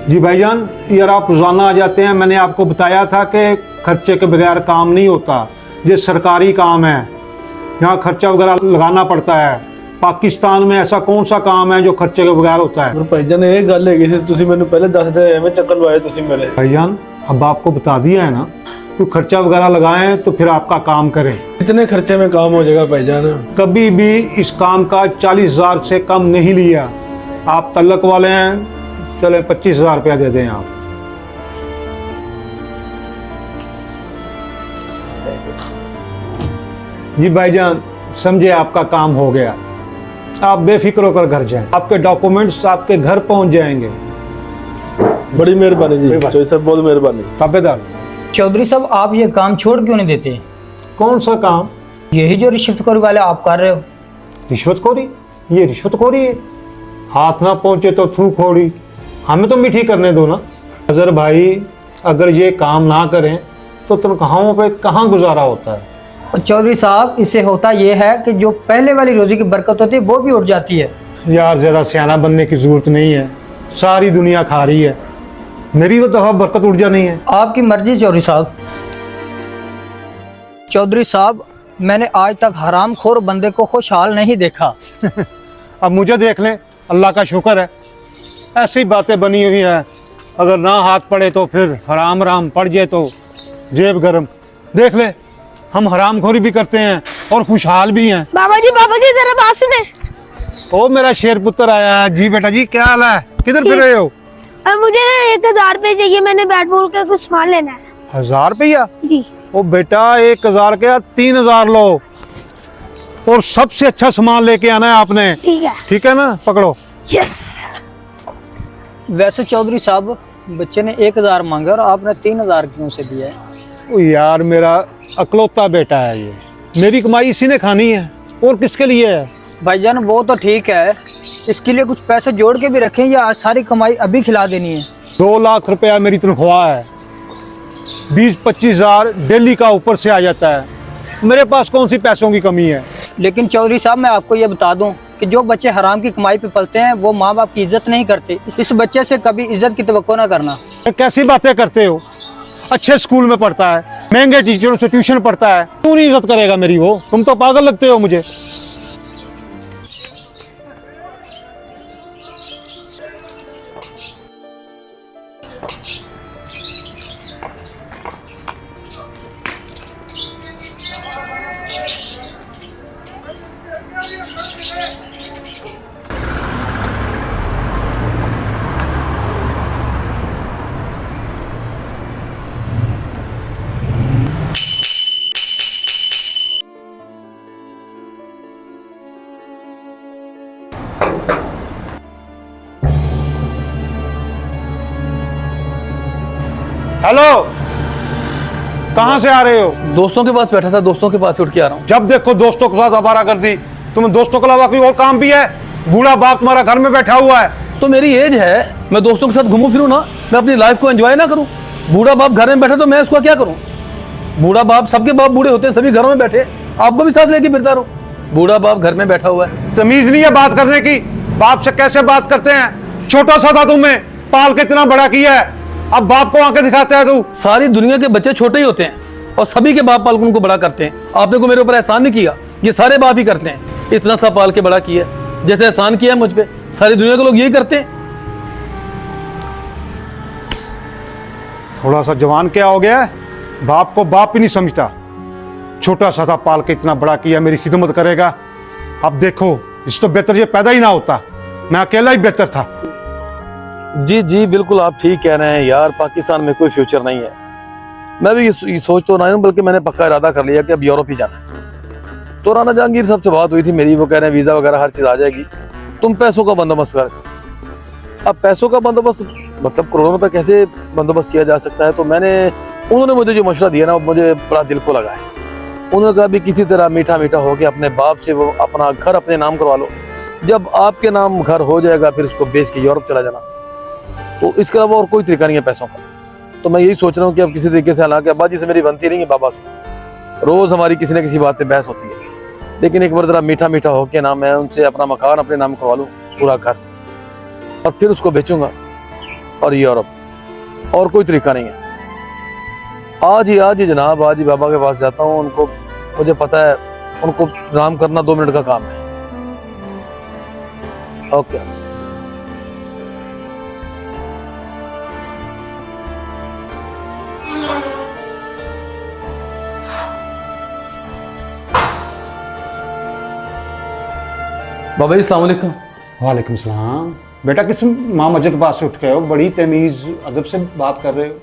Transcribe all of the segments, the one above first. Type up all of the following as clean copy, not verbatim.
जी भाईजान, यार आप रोज़ाना आ जाते हैं। मैंने आपको बताया था कि खर्चे के बगैर काम नहीं होता। ये सरकारी काम है, यहाँ खर्चा वगैरह लगाना पड़ता है। पाकिस्तान में ऐसा कौन सा काम है जो खर्चे के बगैर होता है? भाईजान ये गल है तुसी मैंने पहले दस दे एवें चक्कर लवाए तुसी मेरे। भाईजान अब आपको बता दिया है ना, तो खर्चा वगैरह लगाएं तो फिर आपका काम करें। इतने खर्चे में काम हो जाएगा भाईजान? कभी भी इस काम का 40,000 से कम नहीं लिया। आप तल्लक वाले हैं, चले 25,000 रुपया दे दें आप। जी भाईजान समझे, आपका काम हो गया। आप बेफिक्र होकर घर जाएं, आपके डॉक्यूमेंट्स आपके घर पहुंच जाएंगे। बड़ी मेहरबानी जी चौधरी साहब, बहुत मेहरबानी। ताबेदार चौधरी साहब, आप ये काम छोड़ क्यों नहीं देते? कौन सा काम? यही जो रिश्वतखोरी वाले आप कर रहे हो। रिश्वतखोरी? ये रिश्वतखोरी है? हाथ ना पहुंचे तो थू खोड़ी। हमें तो मीठी करने दो ना। अजहर भाई, अगर ये काम ना करें तो तनख्वाहों पे कहाँ गुजारा होता है? और चौधरी साहब, इससे होता ये है कि जो पहले वाली रोजी की बरकत होती है वो भी उठ जाती है। यार ज़्यादा सियाना बनने की ज़रूरत नहीं है, सारी दुनिया खा रही है, मेरी वो दफ़ा बरकत उठ जानी है। आपकी मर्जी चौधरी साहब। चौधरी साहब, मैंने आज तक हरामखोर बंदे को खुशहाल नहीं देखा। अब मुझे देख लें, अल्लाह का शुक्र है। ऐसी बातें बनी हुई हैं, अगर ना हाथ पड़े तो फिर हराम राम पड़ जाए तो जेब गरम। देख ले, हम हरामखोरी भी करते हैं और खुशहाल भी हैं। बाबा जी जरा बात सुने। ओ मेरा शेर पुत्र आया है। जी बेटा जी, क्या हाल है? किधर फिर रहे हो? मुझे ना 1,000 रुपए चाहिए, मैंने बैट बॉल का कुछ सामान लेना है। 1,000 रुपया? जी। ओ बेटा, 1,000 के 3,000 लो और सबसे अच्छा सामान लेके आना है आपने। ठीक है ना? पकड़ो। यस। वैसे चौधरी साहब, बच्चे ने 1,000 मांगे और आपने 3,000 क्यों से दिया है? ओ यार, मेरा अकलौता बेटा है ये, मेरी कमाई इसी ने खानी है, और किसके लिए है? भाईजान वो तो ठीक है, इसके लिए कुछ पैसे जोड़ के भी रखें या आज सारी कमाई अभी खिला देनी है? 2 लाख रुपया मेरी तनख्वाह है, 20-25 हजार डेली का ऊपर से आ जाता है। मेरे पास कौन सी पैसों की कमी है? लेकिन चौधरी साहब, मैं आपको ये बता दूं कि जो बच्चे हराम की कमाई पे पलते हैं वो माँ बाप की इज्जत नहीं करते। इस बच्चे से कभी इज्जत की तवक्को ना करना। कैसी बातें करते हो? अच्छे स्कूल में पढ़ता है, महंगे टीचरों से ट्यूशन पढ़ता है, क्यों नहीं इज्जत करेगा मेरी वो? तुम तो पागल लगते हो मुझे। हेलो, कहाँ से आ रहे हो? दोस्तों के पास बैठा था, दोस्तों के पास उठ के आ रहा हूँ। जब देखो दोस्तों के साथ आवारा कर दी। तुम्हें दोस्तों के अलावा कोई और काम भी है? बूढ़ा बाप तुम्हारा घर में बैठा हुआ है। तो मेरी एज है, मैं दोस्तों के साथ घूमू फिरूँ ना, मैं अपनी लाइफ को एंजॉय ना करूँ? बूढ़ा बाप घर में बैठा तो मैं उसका क्या करूँ? बूढ़ा बाप, सबके बाप बूढ़े होते हैं, सभी घरों में बैठे, आपको भी साथ लेके फिरता रहूँ? बूढ़ा बाप घर में बैठा हुआ है। तमीज नहीं है बात करने की? बाप से कैसे बात करते हैं? छोटा सा था तुम्हें पाल के इतना बड़ा किया है, अब बाप को आंखें दिखाता है तू? सारी दुनिया के बच्चे छोटे ही होते हैं और सभी के बाप पाल के उनको बड़ा करते हैं। आपने को मेरे ऊपर एहसान नहीं किया, ये सारे बाप ही करते हैं। इतना सा पाल के बड़ा किया, जैसे एहसान किया है मुझ पे, सारी दुनिया के लोग यही करते हैं। थोड़ा सा जवान क्या हो गया है? बाप को बाप ही नहीं समझता। छोटा सा था पाल के इतना बड़ा किया, मेरी खिदमत करेगा। अब देखो, इस तो बेहतर ये पैदा ही ना होता, मैं अकेला ही बेहतर था। जी जी बिल्कुल, आप ठीक कह रहे हैं यार, पाकिस्तान में कोई फ्यूचर नहीं है। मैं भी ये सोच तो रहा हूँ, बल्कि मैंने पक्का इरादा कर लिया कि अब यूरोप ही जाना है। तो राना जहांगीर साहब से बात हुई थी मेरी, वो कह रहे हैं वीजा वगैरह हर चीज आ जाएगी, तुम पैसों का बंदोबस्त कर। अब पैसों का बंदोबस्त मतलब करोड़ों रुपए कैसे बंदोबस्त किया जा सकता है? तो उन्होंने मुझे जो मशवरा दिया ना, वो मुझे बड़ा दिल को लगा है। उन्होंने कहा भी किसी तरह मीठा मीठा होके अपने बाप से वो अपना घर अपने नाम करवा लो, जब आपके नाम घर हो जाएगा फिर उसको बेच के यूरोप चला जाना। तो इसके अलावा और कोई तरीका नहीं है पैसों का। तो मैं यही सोच रहा हूँ कि अब किसी तरीके से, हालांकि अब्बा जी से मेरी बनती नहीं है, बाबा से रोज हमारी किसी न किसी बात पे बहस होती है, लेकिन एक बार जरा मीठा मीठा होके ना मैं उनसे अपना मकान अपने नाम करवा लूँ, पूरा घर, और फिर उसको बेचूंगा। और यूरोप, और कोई तरीका नहीं है। आज ही जनाब, आज ही बाबा के पास जाता हूँ। उनको, मुझे पता है उनको राम करना 2 मिनट का काम है। ओके। बाबा जी अस्सलाम वालेकुम। वालेकुम सलाम। बेटा किस माँ मस्जिद के पास से उठ के हो, बड़ी तमीज़ अदब से बात कर रहे हो।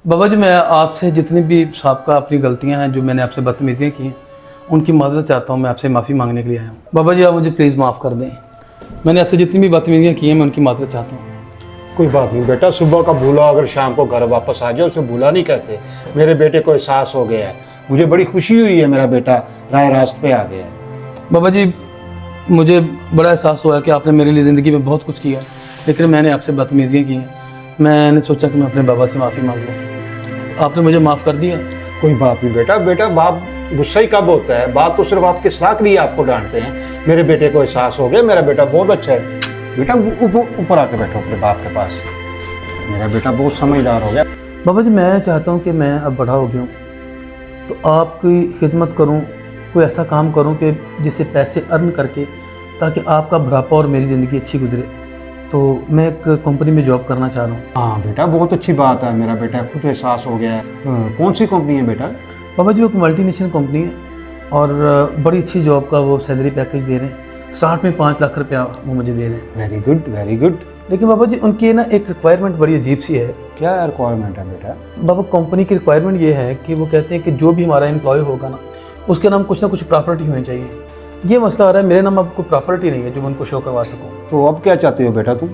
बाबा जी मैं आपसे जितनी भी साबका अपनी गलतियां हैं, जो मैंने आपसे बदतमीजियाँ की हैं, उनकी माजरत चाहता हूं। मैं आपसे माफ़ी मांगने के लिए आया हूं। बाबा जी आप मुझे प्लीज़ माफ़ कर दें। मैंने आपसे जितनी भी बदतमीजियाँ की हैं, मैं उनकी माजरत चाहता हूं। कोई बात नहीं बेटा, सुबह का भूला अगर शाम को घर वापस आ जाए उसे भूला नहीं कहते। मेरे बेटे को एहसास हो गया है, मुझे बड़ी खुशी हुई है, मेरा बेटा राह रास्त पे आ गया है। बाबा जी मुझे बड़ा एहसास हुआ कि आपने मेरे लिए ज़िंदगी में बहुत कुछ किया, लेकिन मैंने आपसे बदतमीजियाँ की हैं। मैंने सोचा कि मैं अपने बाबा से माफ़ी मांग लूँ, आपने मुझे माफ़ कर दिया। कोई बात नहीं बेटा, बेटा बाप गुस्सा ही कब होता है, बात तो सिर्फ आपके सलाह के लिए आपको डांटते हैं। मेरे बेटे को एहसास हो गया, मेरा बेटा बहुत अच्छा है। बेटा ऊपर आके बैठो अपने बाप के पास, मेरा बेटा बहुत समझदार हो गया। बाबा जी मैं चाहता हूँ कि मैं अब बड़ा हो गया हूँ, तो आपकी खिदमत करूँ, कोई ऐसा काम करूँ कि जिससे पैसे अर्न करके, ताकि आपका बुढ़ापा और मेरी ज़िंदगी अच्छी गुजरे। तो मैं एक कंपनी में जॉब करना चाह रहा हूँ। हाँ बेटा बहुत अच्छी बात है, मेरा बेटा खुद एहसास हो गया है। कौन सी कंपनी है बेटा? बाबा जी वो एक मल्टीनेशनल कंपनी है और बड़ी अच्छी जॉब का वो सैलरी पैकेज दे रहे हैं। स्टार्ट में 5 लाख रुपया वो मुझे दे रहे हैं। Very good very good. लेकिन बाबा जी उनकी ना एक रिक्वायरमेंट बड़ी अजीब सी है। क्या रिक्वायरमेंट है बेटा? बाबा कंपनी की रिक्वायरमेंट ये है कि वो कहते हैं कि जो भी हमारा एम्प्लॉय होगा ना, उसके नाम कुछ ना कुछ प्रॉपर्टी होनी चाहिए। ये मसला आ रहा है, मेरे नाम अब कोई प्रॉपर्टी नहीं है जो मैं उनको शो करवा सकूँ। तो अब क्या चाहते हो बेटा तुम?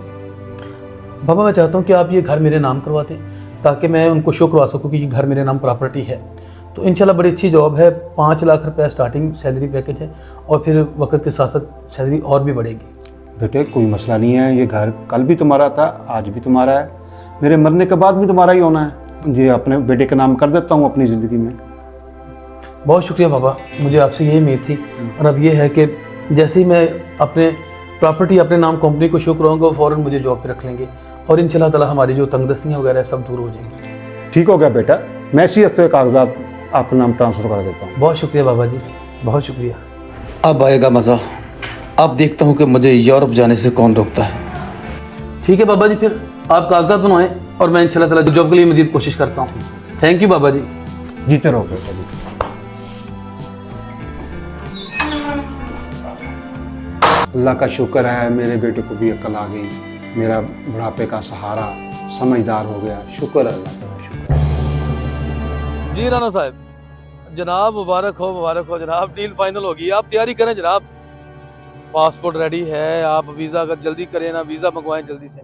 बाबा मैं चाहता हूँ कि आप ये घर मेरे नाम करवा दें, ताकि मैं उनको शो करवा सकूँ कि ये घर मेरे नाम प्रॉपर्टी है। तो इंशाल्लाह बड़ी अच्छी जॉब है, 5 लाख रुपया स्टार्टिंग सैलरी पैकेज है, और फिर वक्त के साथ साथ सैलरी और भी बढ़ेगी। बेटे कोई मसला नहीं है, ये घर कल भी तुम्हारा था, आज भी तुम्हारा है, मेरे मरने के बाद भी तुम्हारा ही होना है। ये अपने बेटे के नाम कर देता हूँ अपनी ज़िंदगी में। बहुत शुक्रिया बाबा, मुझे आपसे यही उम्मीद थी। और अब ये है कि जैसे ही मैं अपने प्रॉपर्टी अपने नाम कंपनी को शो कराऊंगा, वो फ़ौरन मुझे जॉब पे रख लेंगे और इंशाल्लाह ताला हमारी जो तंगदस्तियाँ वगैरह सब दूर हो जाएंगी। ठीक हो गया बेटा, मैं इसी हफ्ते कागजात आपका नाम ट्रांसफ़र करा देता हूँ। बहुत शुक्रिया बाबा जी, बहुत शुक्रिया। अब आएगा मज़ा। अब देखता हूँ कि मुझे यूरोप जाने से कौन रोकता है। ठीक है बाबा जी, फिर आप कागजात बनवाएं और मैं इंशाल्लाह ताला जॉब के लिए मज़ीद कोशिश करता हूँ। थैंक यू बाबा जी। जीते रहो बेटा जी। अल्लाह का शुक्र है, मेरे बेटे को भी अक्ल आ गई, मेरा बुढ़ापे का सहारा, समझदार हो गया। शुक्र है अल्लाह का, शुक्र है। जी राना साहब, जनाब मुबारक हो जनाब, डील फाइनल होगी। आप तैयारी करें जनाब, पासपोर्ट रेडी है, आप वीज़ा अगर जल्दी करें ना, वीज़ा मंगवाएं जल्दी से,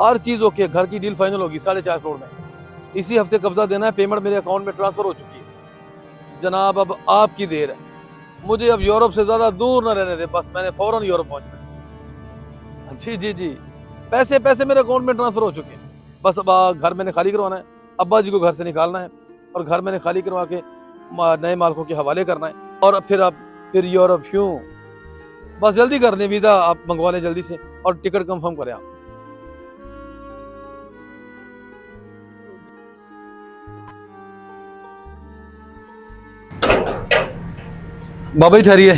हर चीज़ ओके। घर की डील फाइनल होगी 4.5 करोड़ में, इसी हफ्ते कब्जा देना है। पेमेंट मेरे अकाउंट में ट्रांसफ़र हो चुकी है जनाब। अब आपकी देर है, मुझे अब यूरोप से ज़्यादा दूर न रहने दे, बस मैंने फ़ौरन यूरोप पहुंचना है। जी जी जी, पैसे मेरे अकाउंट में ट्रांसफ़र हो चुके हैं, बस अब घर मैंने खाली करवाना है, अब्बा जी को घर से निकालना है और घर मैंने खाली करवा के नए मालिकों के हवाले करना है, और फिर यूरोप क्यों, बस जल्दी कर दें, वीज़ा आप मंगवा लें जल्दी से और टिकट कंफर्म करें आप। बाबा जी ठहरिए,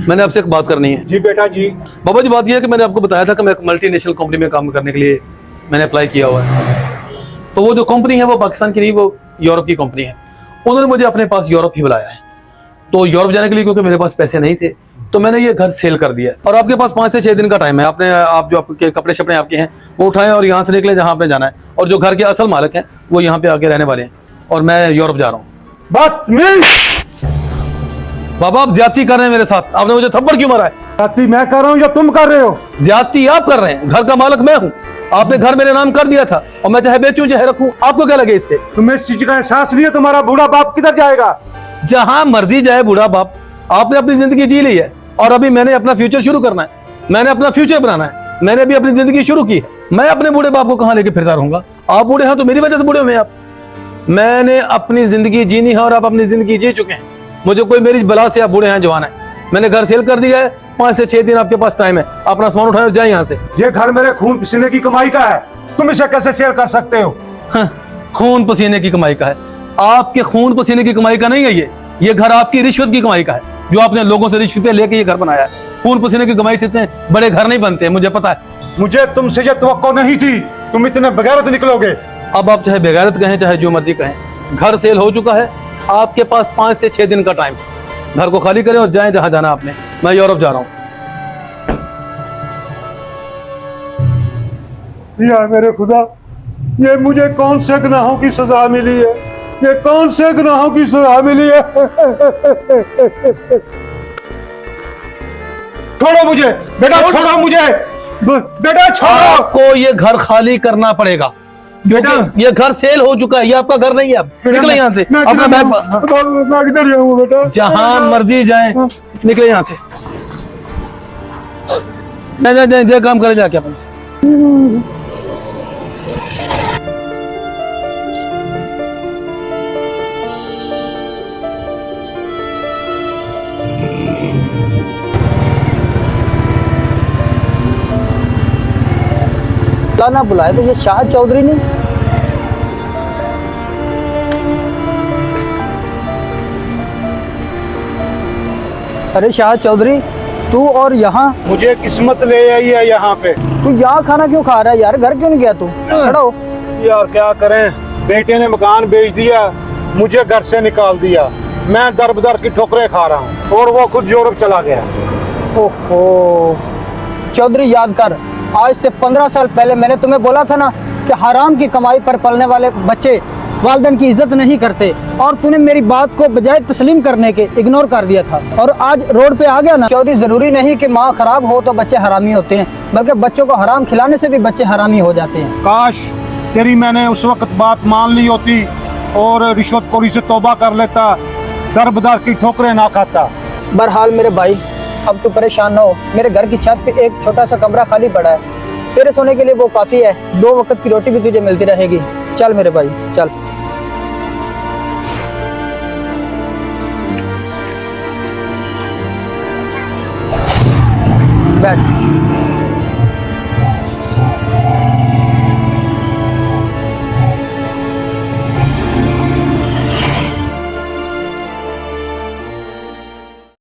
मैंने आपसे एक बात करनी है। जी बेटा जी। बाबा जी बात यह है कि मैंने आपको बताया था कि मैं एक मल्टीनेशनल कंपनी में काम करने के लिए मैंने अप्लाई किया हुआ है। तो वो जो कंपनी है वो पाकिस्तान की नहीं, वो यूरोप की कंपनी है। उन्होंने मुझे अपने पास यूरोप ही बुलाया है। तो यूरोप जाने के लिए क्योंकि मेरे पास पैसे नहीं थे, तो मैंने ये घर सेल कर दिया है। और आपके पास 5 से 6 दिन का टाइम है। आप जो आपके कपड़े शपड़े आपके हैं वो उठाएं और यहाँ से निकले जहाँ आपने जाना है। और जो घर के असल मालिक हैं वो यहाँ पे आके रहने वाले हैं, और मैं यूरोप जा रहा हूँ। बदतमीज! बाबा आप ज्यादती कर रहे हैं मेरे साथ, आपने मुझे थप्पड़ क्यों मारा है? जाती मैं कर रहा हूँ या तुम कर रहे हो? ज्यादती आप कर रहे हैं, घर का मालिक मैं हूँ। आपने घर मेरे नाम कर दिया था और मैं चाहे बेचूं चाहे रखूं, आपको क्या लगे इससे? तुम्हें इस चीज का एहसास नहीं है? तुम्हारा बूढ़ा बाप किधर जाएगा? जहां मर्जी जाए बूढ़ा बाप। आपने अपनी जिंदगी जी ली है और अभी मैंने अपना फ्यूचर शुरू करना है, मैंने अपना फ्यूचर बनाना है। मैंने अभी अपनी जिंदगी शुरू की है, मैं अपने बूढ़े बाप को कहां लेके फिरता रहूंगा? आप बूढ़े हैं तो मेरी वजह से बूढ़े हुए आप। मैंने अपनी जिंदगी जीनी है और आप अपनी जिंदगी जी चुके हैं। मुझे कोई मेरी बला से आप बूढ़े हैं जवान है। मैंने घर सेल कर दिया है, 5 से 6 दिन आपके पास टाइम है, अपना सामान उठाए और जाए यहाँ से। ये घर मेरे खून पसीने की कमाई का है, तुम इसे कैसे शेयर कर सकते हो? हाँ, खून पसीने की कमाई का है। आपके खून पसीने की कमाई का नहीं है ये घर आपकी रिश्वत की कमाई का है, जो आपने लोगों से रिश्वतें लेके ये घर बनाया है। खून पसीने की कमाई से इतने बड़े घर नहीं बनते हैं, मुझे पता है। मुझे तुमसे ये तवक्को नहीं थी, तुम इतने बगैरत निकलोगे। अब आप चाहे बेगैरत कहें चाहे जो मर्जी कहें, घर सेल हो चुका है। आपके पास 5 से 6 दिन का टाइम, घर को खाली करें और जाएं जहां जाना आपने। मैं यूरोप जा रहा हूं। या मेरे खुदा, ये मुझे कौन से गुनाहों की सजा मिली है? ये कौन से गुनाहों की सजा मिली है? छोड़ो मुझे बेटा, छोड़ो मुझे बेटा, छोड़ो। आपको ये घर खाली करना पड़ेगा, क्योंकि ये घर सेल हो चुका है। ये आपका घर नहीं है। अब निकले यहाँ से, अपना बैग मैं किधर जाऊँ बेटा? जहां मर्जी जाएं, निकले यहाँ से। जाए काम करें जाके अपन। ना बुलाए तो ये शाहद चौधरी नहीं? अरे शाहद चौधरी, तू और यहाँ? मुझे किस्मत ले आई है यहाँ पे। तू यहाँ खाना क्यों खा रहा है यार? घर क्यों नहीं गया तू? खड़ा हो। यार क्या करें, बेटे ने मकान बेच दिया, मुझे घर से निकाल दिया। मैं दर बदर की ठोकरें खा रहा हूँ और वो खुद यूरोप चला गया। ओहो चौधरी, याद कर, आज से 15 साल पहले मैंने तुम्हें बोला था ना कि हराम की कमाई पर पलने वाले बच्चे वालिदैन की इज्जत नहीं करते, और तूने मेरी बात को बजाय तस्लीम करने के इग्नोर कर दिया था और आज रोड पे आ गया ना। चौधरी, जरूरी नहीं कि माँ खराब हो तो बच्चे हरामी होते हैं, बल्कि बच्चों को हराम खिलाने से भी बच्चे हरामी हो जाते हैं। काश तेरी मैंने उस वक्त बात मान ली होती और रिश्वतखोरी से तौबा कर लेता, दर बदर की ठोकरें ना खाता। बहरहाल मेरे भाई, अब तू परेशान ना हो। मेरे घर की छत पे एक छोटा सा कमरा खाली पड़ा है, तेरे सोने के लिए वो काफी है। 2 वक्त की रोटी भी तुझे मिलती रहेगी। चल मेरे भाई, चल। बैठ।